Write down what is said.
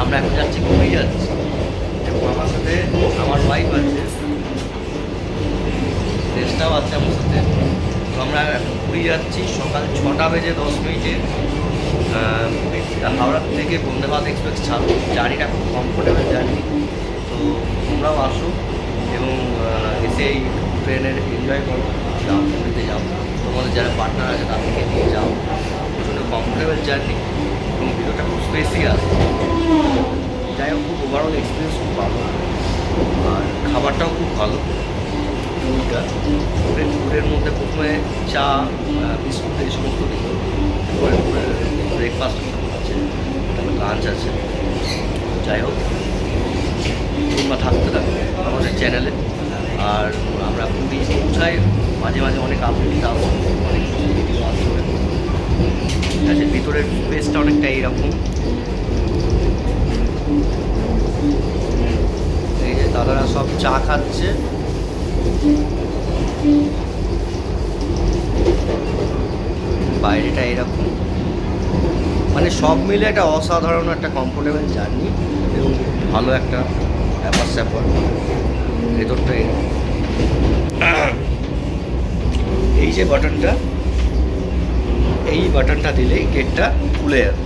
আমরা এখন যাচ্ছি, পুরী যাচ্ছি, এবং আমার সাথে আমার ওয়াইফ আছে, দেশটাও আছে আমার সাথে। তো আমরা এখন পুরী যাচ্ছি সকাল 6:10 হাওড়া থেকে বন্দে ভারত এক্সপ্রেস ছাড়ো। জার্নিটা খুব কমফোর্টেবল জার্নি। তো তোমরাও আসো এবং এসে এই ট্রেনের এনজয় করো, যাও পুরীতে যাও, তোমাদের যারা পার্টনার আছে তাদেরকে নিয়ে যাও। প্রচণ্ড কমফোর্টেবল জার্নি এবং ভিডিওটা খুব স্পেসিয়াস। যাই হোক, খুব ওভারঅল এক্সপিরিয়েন্স খুব ভালো, আর খাবারটাও খুব ভালো। ফুডের মধ্যে প্রথমে চা, বিস্কুট এই সমস্ত দিল, ব্রেকফাস্ট আছে, তারপর লাঞ্চ আছে। যাই হোক, তোমরা থাকতে থাকবে আমাদের চ্যানেলে। আর আমরা পুরী পৌঁছাই, মাঝে মাঝে অনেক আপডেট আসবে, অনেক ভিডিও আসবে। ঠিক আছে, ভিতরের স্পেসটা অনেকটা এইরকম। এই যে দাদারা সব চা খাচ্ছে। বাইরেটা এরকম, মানে সব মিলে একটা অসাধারণ একটা কমফোর্টেবল জার্নি এবং ভালো একটা ব্যাপার স্যাপার। ভেতরটা এই যে বাটনটা, এই বাটনটা দিলেই গেটটা খুলে যাবে।